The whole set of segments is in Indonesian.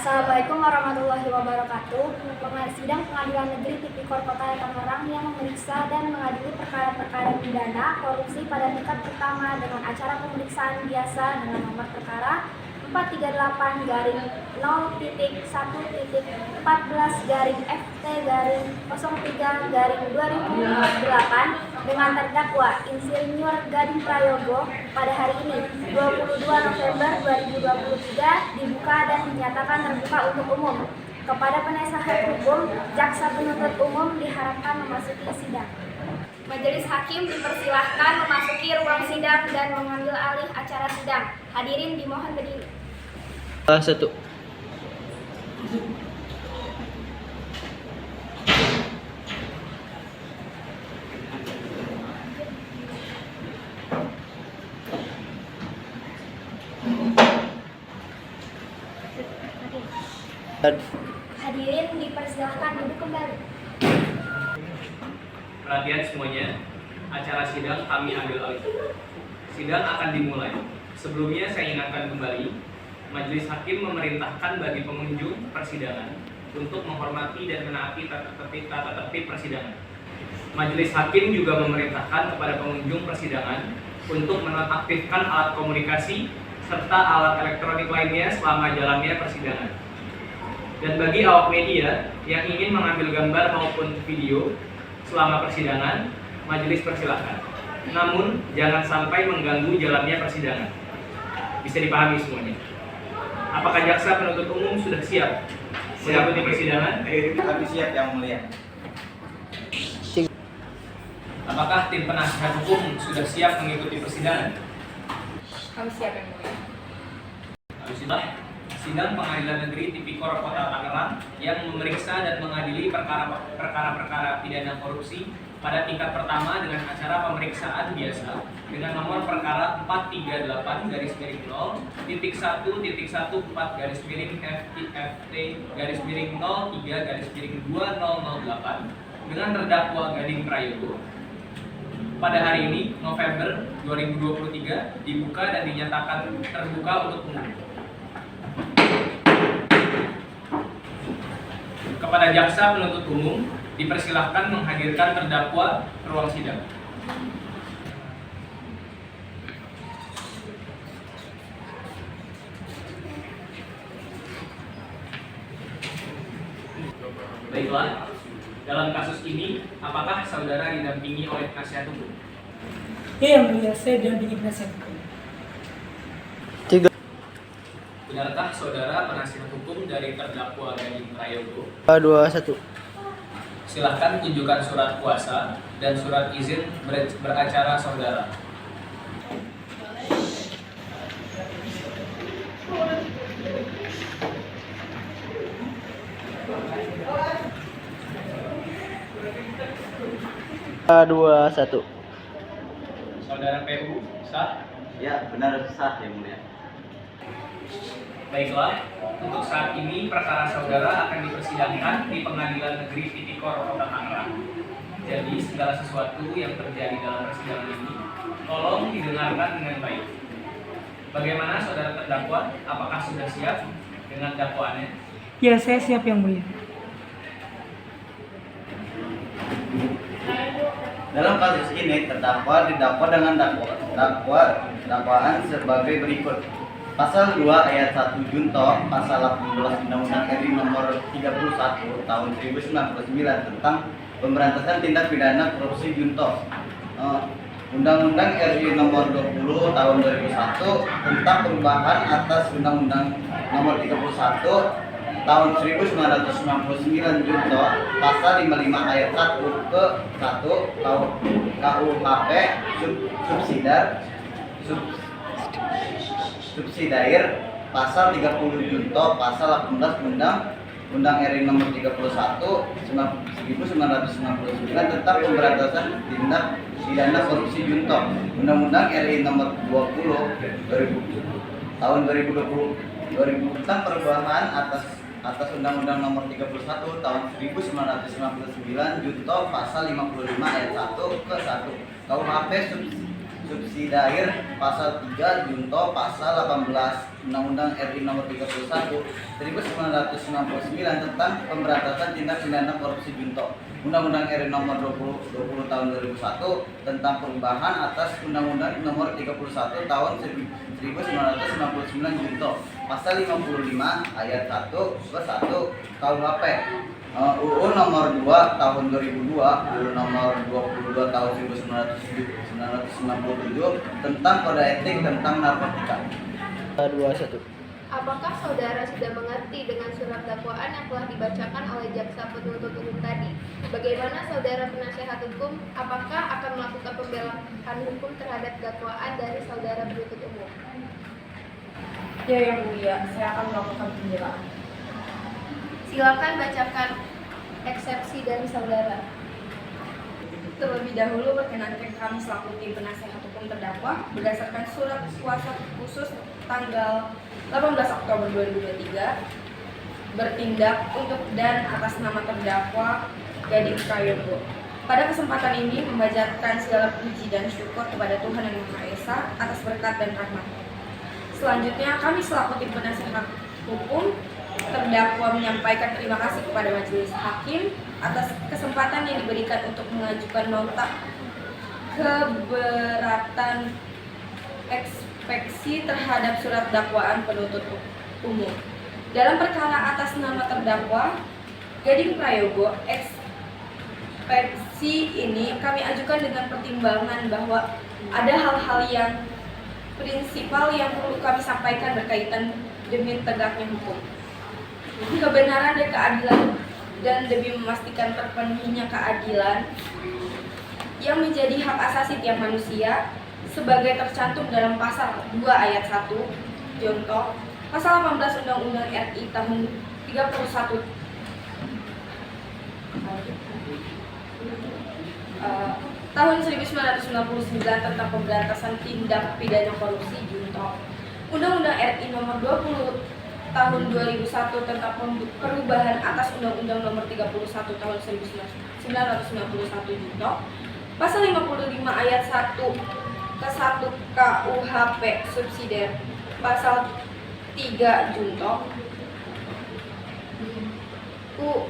Assalamualaikum warahmatullahi wabarakatuh. Sidang Pengadilan Negeri Tipikor Kota Tangerang yang memeriksa dan mengadili perkara-perkara pidana korupsi pada tingkat pertama dengan acara pemeriksaan biasa dengan nomor perkara 438-0-FT-03-2048 dengan terdakwa Insinyur Gading Prayogo pada hari ini 22 November 2023 dibuka dan dinyatakan terbuka untuk umum. Kepada penasihat hukum, jaksa penuntut umum diharapkan memasuki sidang. Majelis hakim dipersilahkan memasuki ruang sidang dan mengambil alih acara sidang. Hadirin dimohon berdiri. Satu. Hadirin dipersilahkan duduk kembali. Perhatian semuanya, acara sidang kami ambil alih. Sidang akan dimulai. Sebelumnya saya ingatkan kembali, Majelis Hakim memerintahkan bagi pengunjung persidangan untuk menghormati dan menaati tata tertib persidangan. Majelis Hakim juga memerintahkan kepada pengunjung persidangan untuk menonaktifkan alat komunikasi serta alat elektronik lainnya selama jalannya persidangan. Dan bagi awak media yang ingin mengambil gambar maupun video selama persidangan, majelis persilahkan. Namun, jangan sampai mengganggu jalannya persidangan. Bisa dipahami semuanya. Apakah jaksa penuntut umum sudah siap mengikuti persidangan? Kami siap, Yang Mulia. Apakah tim penasihat hukum sudah siap mengikuti persidangan? Kami siap, Yang Mulia. Alhamdulillah. Sidang Pengadilan Negeri Tipikor Kota Tangerang yang memeriksa dan mengadili perkara-perkara pidana korupsi pada tingkat pertama dengan acara pemeriksaan biasa dengan nomor perkara 438-0-1-FT-03-03-2008 dengan terdakwa Gading Prayogo pada hari ini November 2023 dibuka dan dinyatakan terbuka untuk umum. Kepada jaksa penuntut umum dipersilahkan menghadirkan terdakwa ke ruang sidang. Baiklah, dalam kasus ini apakah saudara didampingi oleh penasihat hukum? Iya, Yang Mulia, saya didampingi penasihat hukum. Benarkah saudara penasihat hukum dari terdakwa Gading Prayogo? 2, 1. Silahkan tunjukkan surat kuasa dan surat izin beracara saudara. Dua, 1. Saudara PU, sah? Ya, benar sah, Yang Mulia. Baiklah, untuk saat ini perkara saudara akan dipersidangkan di Pengadilan Negeri Tipikor Kota Tangerang. Jadi segala sesuatu yang terjadi dalam persidangan ini tolong didengarkan dengan baik. Bagaimana saudara terdakwa? Apakah sudah siap dengan dakwaannya? Ya, saya siap, Yang Mulia. Dalam kasus ini, terdakwa didakwa dengan dakwaan sebagai berikut. Pasal 2 ayat 1 Junto, pasal 18 Undang-Undang RI nomor 31 tahun 1999 tentang pemberantasan tindak pidana korupsi Junto. Undang-Undang RI nomor 20 tahun 2001 tentang perubahan atas Undang-Undang nomor 31 tahun 1999 Junto, pasal 55 ayat 1 ke 1 KUHP subsidiar pasal 30 Junto, pasal 18 Undang RI nomor 31 1999 tentang pemberantasan tindak pidana korupsi Junto, Undang-Undang RI nomor 20 tahun 2020 tentang perubahan atas Undang-Undang nomor 31 tahun 1999 Junto, pasal 55 ayat 1 ke 1 KUHP subsidiar pasal 3 junto pasal 18 Undang-Undang RI Nomor 31 1999 tentang pemberantasan tindak pidana korupsi junto Undang-Undang RI Nomor 20 tahun 2001 tentang perubahan atas Undang-Undang Nomor 31 tahun 1999 junto pasal 55 ayat 1 ke 1 KUHP, UU Nomor 2 tahun 2002, UU Nomor 22 tahun 1997 tentang kode etik tentang narkotika. 2-1. Apakah saudara sudah mengerti dengan surat dakwaan yang telah dibacakan oleh jaksa penuntut umum tadi? Bagaimana saudara penasihat hukum, apakah akan melakukan pembelaan hukum terhadap dakwaan dari saudara penuntut umum? Ya yang mulia, saya akan melakukan pembelaan. Silakan bacakan eksepsi dari saudara. Terlebih dahulu perkenankan kami selaku tim penasihat hukum terdakwa berdasarkan surat kuasa khusus tanggal 18 Oktober 2023 bertindak untuk dan atas nama terdakwa Gading Prayogo. Pada kesempatan ini memanjatkan segala puji dan syukur kepada Tuhan Yang Maha Esa atas berkat dan rahmat. Selanjutnya kami selaku tim penasihat hukum terdakwa menyampaikan terima kasih kepada majelis hakim atas kesempatan yang diberikan untuk mengajukan nota keberatan ekspeksi terhadap surat dakwaan penuntut umum. Dalam perkara atas nama terdakwa Gading Prayogo, ekspeksi ini kami ajukan dengan pertimbangan bahwa ada hal-hal yang prinsipal yang perlu kami sampaikan berkaitan demi tegaknya hukum, kebenaran dan keadilan, dan demi memastikan terpenuhinya keadilan yang menjadi hak asasi tiap manusia sebagai tercantum dalam pasal 2 ayat 1 contoh pasal 18 Undang-Undang RI tahun 31 tahun 1999 tentang pemberantasan tindak pidana korupsi junto Undang-Undang RI Nomor 20 tahun 2001 tentang perubahan atas Undang-Undang Nomor 31 tahun 1991 junto pasal 55 ayat 1 ke 1 KUHP subsidiar pasal 3 junto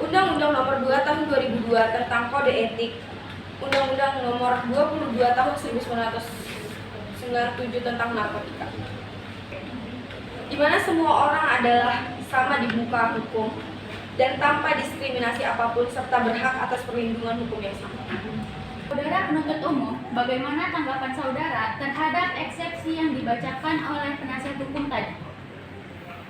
Undang-Undang Nomor 2 tahun 2002 tentang kode etik, Undang-Undang Nomor 22 tahun 1997 tentang narkotika, di mana semua orang adalah sama di muka hukum dan tanpa diskriminasi apapun serta berhak atas perlindungan hukum yang sama. Saudara penuntut umum, bagaimana tanggapan saudara terhadap eksepsi yang dibacakan oleh penasihat hukum tadi?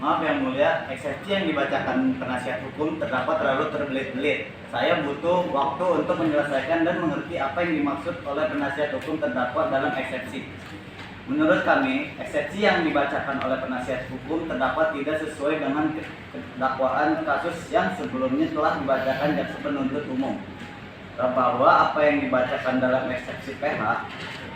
Maaf yang mulia, eksepsi yang dibacakan penasihat hukum terdapat terlalu terbelit-belit. Saya butuh waktu untuk menyelesaikan dan mengerti apa yang dimaksud oleh penasihat hukum terdakwa dalam eksepsi. Menurut kami, eksepsi yang dibacakan oleh penasihat hukum terdakwa tidak sesuai dengan dakwaan kasus yang sebelumnya telah dibacakan jaksa penuntut umum. Bahwa apa yang dibacakan dalam eksepsi PH,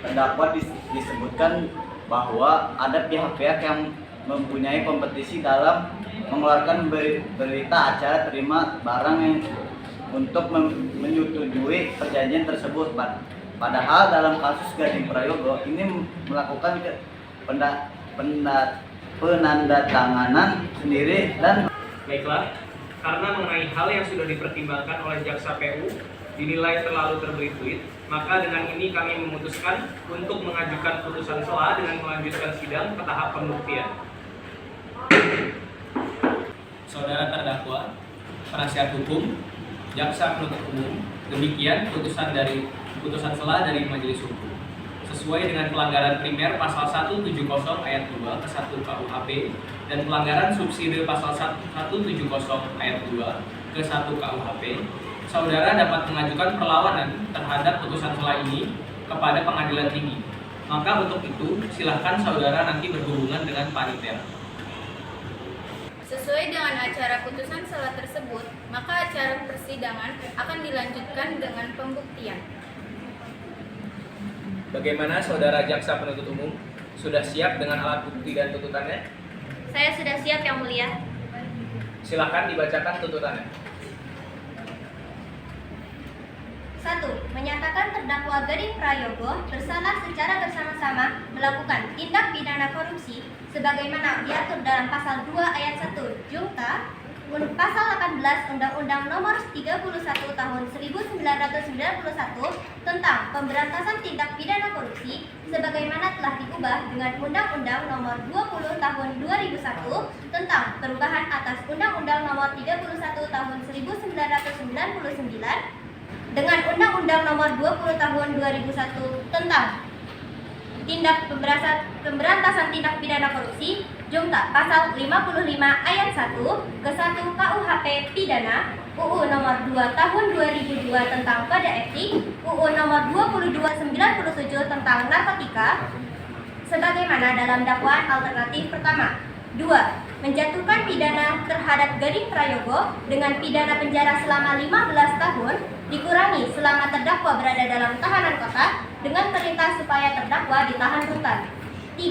terdakwa disebutkan bahwa ada pihak-pihak yang mempunyai kompetisi dalam mengeluarkan berita acara terima barang yang untuk menyetujui perjanjian tersebut. Padahal dalam kasus Gading Prayogo ini melakukan penandatanganan sendiri dan Baiklah, karena mengenai hal yang sudah dipertimbangkan oleh jaksa PU dinilai terlalu terbelit-belit, maka dengan ini kami memutuskan untuk mengajukan putusan sela dengan melanjutkan sidang ke tahap pembuktian. Saudara terdakwa, penasihat hukum, jaksa penuntut umum, demikian putusan sela dari majelis hukum. Sesuai dengan pelanggaran primer pasal 170 ayat 2 ke 1 KUHP dan pelanggaran subsidi pasal 170 ayat 2 ke 1 KUHP, saudara dapat mengajukan perlawanan terhadap putusan sela ini kepada pengadilan tinggi. Maka untuk itu, silahkan saudara nanti berhubungan dengan panitia. Sesuai dengan acara putusan sela tersebut, maka acara persidangan akan dilanjutkan dengan pembuktian. Bagaimana saudara jaksa penuntut umum? Sudah siap dengan alat bukti dan tuntutannya? Saya sudah siap, Yang Mulia. Silakan dibacakan tuntutannya. 1. Menyatakan terdakwa Gading Prayogo bersalah secara bersama-sama melakukan tindak pidana korupsi sebagaimana diatur dalam pasal 2 ayat 1 Junta Pasal 18 Undang-Undang Nomor 31 Tahun 1991 tentang Pemberantasan Tindak Pidana Korupsi sebagaimana telah diubah dengan Undang-Undang Nomor 20 Tahun 2001 tentang perubahan atas Undang-Undang Nomor 31 Tahun 1999 dengan Undang-Undang Nomor 20 Tahun 2001 tentang Pemberantasan Tindak Pidana Korupsi Junta Pasal 55 Ayat 1 ke 1 KUHP Pidana, UU Nomor 2 Tahun 2002 tentang Kode Etik, UU Nomor 2297 tentang Narkotika, sebagaimana dalam dakwaan alternatif pertama. 2. Menjatuhkan pidana terhadap Gading Prayogo dengan pidana penjara selama 15 tahun dikurangi selama terdakwa berada dalam tahanan kota dengan perintah supaya terdakwa ditahan rutan. 3.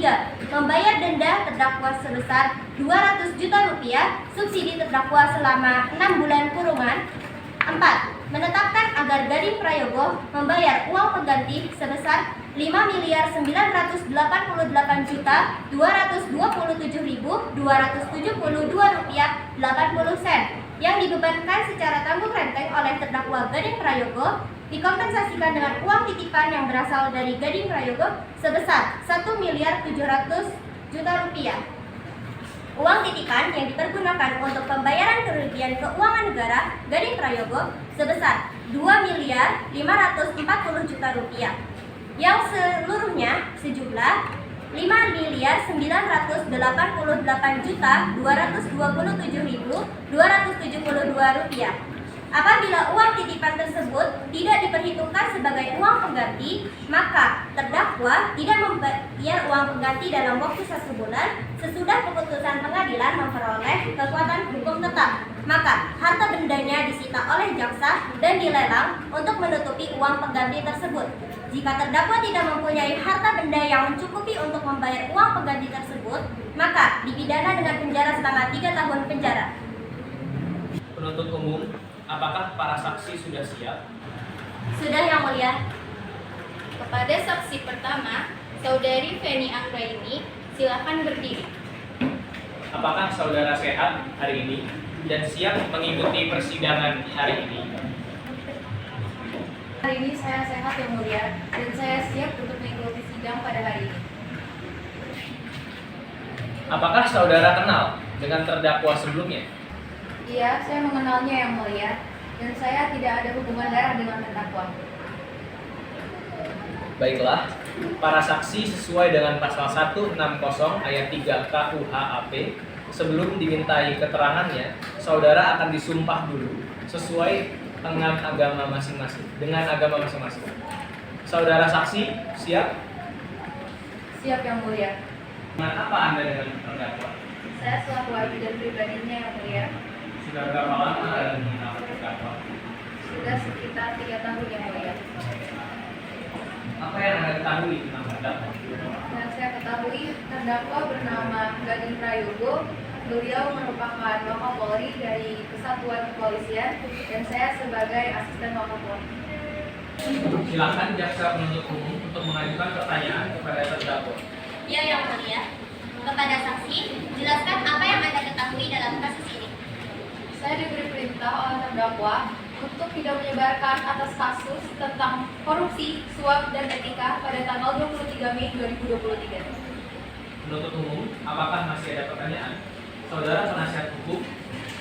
Membayar denda terdakwa sebesar 200 juta rupiah, subsidi terdakwa selama 6 bulan kurungan. 4. Menetapkan agar Gading Prayogo membayar uang pengganti sebesar 5.988.227.272 rupiah 80 sen yang dibebankan secara tanggung renteng oleh terdakwa Gading Prayogo dikompensasikan dengan uang titipan yang berasal dari Gading Prayogo sebesar 1.700.000.000 rupiah. Uang titipan yang dipergunakan untuk pembayaran kerugian keuangan negara Gading Prayogo sebesar 2.540.000.000 rupiah yang seluruhnya sejumlah 5.988.227.272 rupiah. Apabila uang titipan tersebut tidak diperhitungkan sebagai uang pengganti, maka terdakwa tidak membayar uang pengganti dalam waktu 1 bulan sesudah keputusan pengadilan memperoleh kekuatan hukum tetap. Maka harta bendanya disita oleh jaksa dan dilelang untuk menutupi uang pengganti tersebut. Jika terdakwa tidak mempunyai harta benda yang mencukupi untuk membayar uang pengganti tersebut, maka dipidana dengan penjara selama 3 tahun penjara. Penuntut umum, apakah para saksi sudah siap? Sudah, Yang Mulia. Kepada saksi pertama, Saudari Feni Anggraini, silakan berdiri. Apakah saudara sehat hari ini dan siap mengikuti persidangan hari ini? Hari ini saya sehat Yang Mulia dan saya siap untuk mengikuti sidang pada hari ini. Apakah saudara kenal dengan terdakwa sebelumnya? Iya, saya mengenalnya Yang Mulia dan saya tidak ada hubungan darah dengan terdakwa. Baiklah, para saksi sesuai dengan pasal 160 ayat 3 KUHP, sebelum dimintai keterangannya, saudara akan disumpah dulu sesuai dengan agama masing-masing. Saudara saksi, siap? Siap Yang Mulia. Dengan apa Anda dengan terdakwa? Saya selaku ajudan pribadinya Yang Mulia. Sudah berapa lama Anda mengenal terdakwa? Sudah sekitar 3 tahun Yang Mulia. Apa yang Anda ketahui tentang terdakwa? Dan saya ketahui terdakwa bernama Gading Prayogo. Beliau merupakan Wakapolri dari Kesatuan Kepolisian dan saya sebagai asisten Wakapolri. Silakan jaksa penuntut umum untuk mengajukan pertanyaan kepada terdakwa. Ya, Yang Mulia. Kepada saksi, jelaskan apa yang Anda ketahui dalam kasus ini. Saya diberi perintah oleh terdakwa untuk tidak menyebarkan atas kasus tentang korupsi, suap, dan etika pada tanggal 23 Mei 2023. Penuntut umum, apakah masih ada pertanyaan? Saudara penasihat hukum,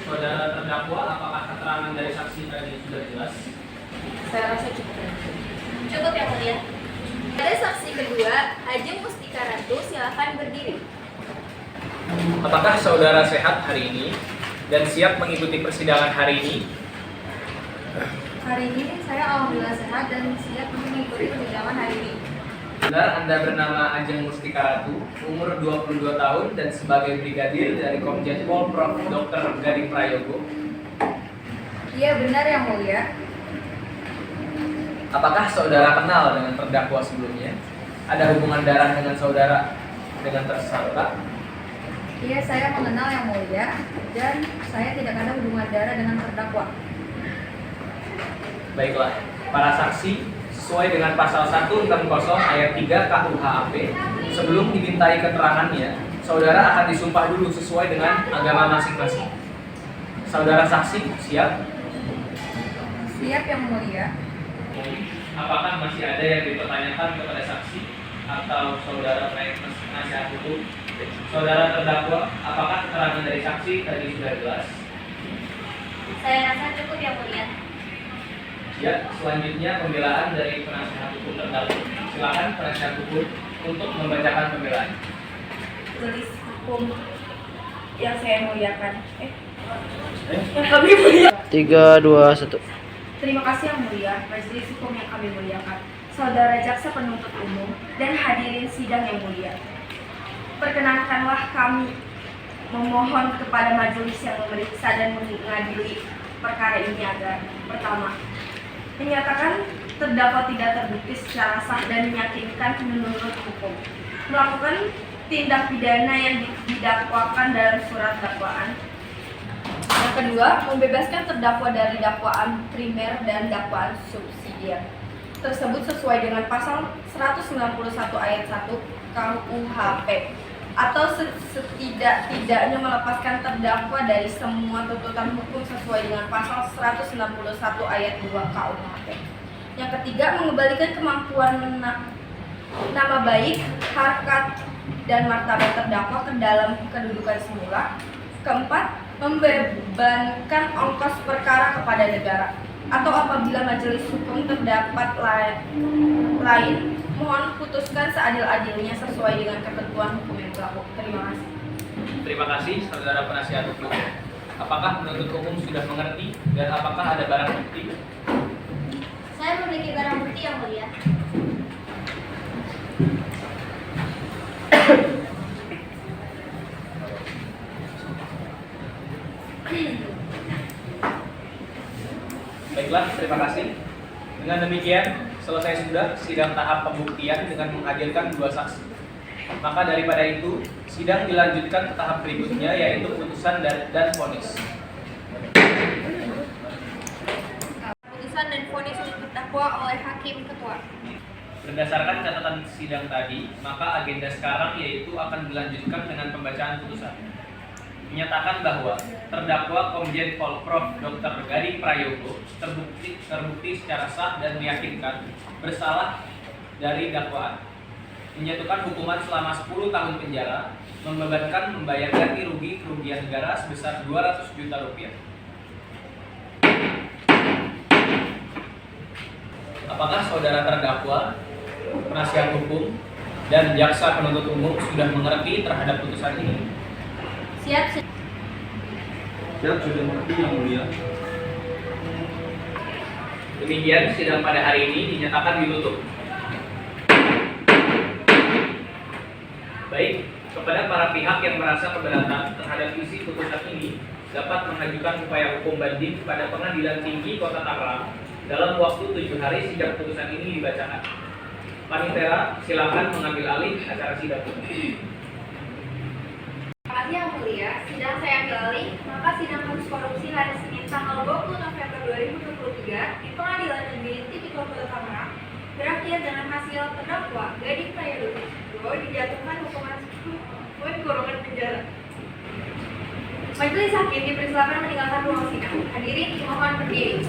saudara terdakwa, apakah keterangan dari saksi tadi sudah jelas? Saya rasa cukup. Cukup, Yang Mulia. Pada saksi kedua, Ajeng Mustika Ratu, silakan berdiri. Apakah saudara sehat hari ini dan siap mengikuti persidangan hari ini? Hari ini saya alhamdulillah sehat dan siap untuk mengikuti persidangan hari ini. Benar Anda bernama Ajeng Mustika Ratu, umur 22 tahun dan sebagai brigadir dari Komjen Pol Prof. Dr. Gading Prayogo. Iya benar Yang Mulia. Apakah saudara kenal dengan terdakwa sebelumnya? Ada hubungan darah dengan saudara dengan tersangka? Iya saya mengenal Yang Mulia dan saya tidak ada hubungan darah dengan terdakwa. Baiklah, Para saksi sesuai dengan pasal 160 ayat 3 KUHP, sebelum dimintai keterangannya, saudara akan disumpah dulu sesuai dengan agama masing-masing. Saudara saksi, siap? Siap Yang Mulia. Apakah masih ada yang dipertanyakan kepada saksi atau saudara penasihat hukum? Saudara terdakwa, apakah keterangan dari saksi tadi sudah jelas? Saya rasa cukup Yang Mulia. Ya, selanjutnya pembelaan dari penasihat hukum terdakwa. Silakan penasihat hukum untuk membacakan pembelaan. Tulis hukum yang saya muliakan. Yang kami muliakan. 3, 2, 1. Terima kasih Yang Mulia, Majelis Hukum yang kami muliakan, Saudara Jaksa Penuntut Umum, dan hadirin sidang yang mulia. Perkenankanlah kami memohon kepada majelis yang memeriksa dan mengadili perkara ini agar pertama, menyatakan terdakwa tidak terbukti secara sah dan meyakinkan menurut hukum, melakukan tindak pidana yang didakwakan dalam surat dakwaan. Yang kedua, membebaskan terdakwa dari dakwaan primer dan dakwaan subsidiar tersebut sesuai dengan pasal 191 ayat 1 KUHP, atau setidak-tidaknya melepaskan terdakwa dari semua tuntutan hukum sesuai dengan pasal 161 ayat 2 KUHP. Yang ketiga, mengembalikan kemampuan nama baik, harkat, dan martabat terdakwa ke dalam kedudukan semula. Keempat, membebankan ongkos perkara kepada negara, atau apabila majelis hukum terdapat lain, mohon putuskan seadil-adilnya sesuai dengan ketentuan hukum yang berlaku. Terima kasih. Terima kasih, saudara penasihat hukum. Apakah penuntut umum sudah mengerti dan apakah ada barang bukti? Saya memiliki barang bukti Yang Mulia. Baiklah, terima kasih. Dengan demikian, selesai sudah sidang tahap pembuktian dengan menghadirkan 2 saksi. Maka daripada itu, sidang dilanjutkan ke tahap berikutnya, yaitu putusan dan vonis. Putusan dan vonis untuk terdakwa oleh Hakim Ketua. Berdasarkan catatan sidang tadi, maka agenda sekarang yaitu akan dilanjutkan dengan pembacaan putusan. Menyatakan bahwa terdakwa Komjen Pol Prof. Dr. Gading Prayogo terbukti secara sah dan meyakinkan bersalah dari dakwaan. Menyatukan hukuman selama 10 tahun penjara, membebankan membayar ganti rugi kerugian negara sebesar 200 juta rupiah. Apakah saudara terdakwa, penasihat hukum, dan jaksa penuntut umum sudah mengerti terhadap putusan ini? Siap. Siap, sudah mengerti Yang Mulia. Demikian sidang pada hari ini dinyatakan ditutup. Baik, kepada para pihak yang merasa keberatan terhadap isi putusan ini dapat mengajukan upaya hukum banding pada Pengadilan Tinggi Kota Tangerang dalam waktu 7 hari sejak putusan ini dibacakan. Panitera, silakan mengambil alih acara sidang. Terima kasih Yang Mulia, sidang saya ambil alih. Maka sidang kasus korupsi hari Senin tanggal 20 November 2023 di Pengadilan Negeri Tipikor Kota Tangerang berakhir dengan hasil terdakwa Gading Prayogo dijatuhkan hukuman 10 tahun kurungan penjara. Majelis Hakim dipersilakan meninggalkan ruang sidang. Hadirin mohon berdiri.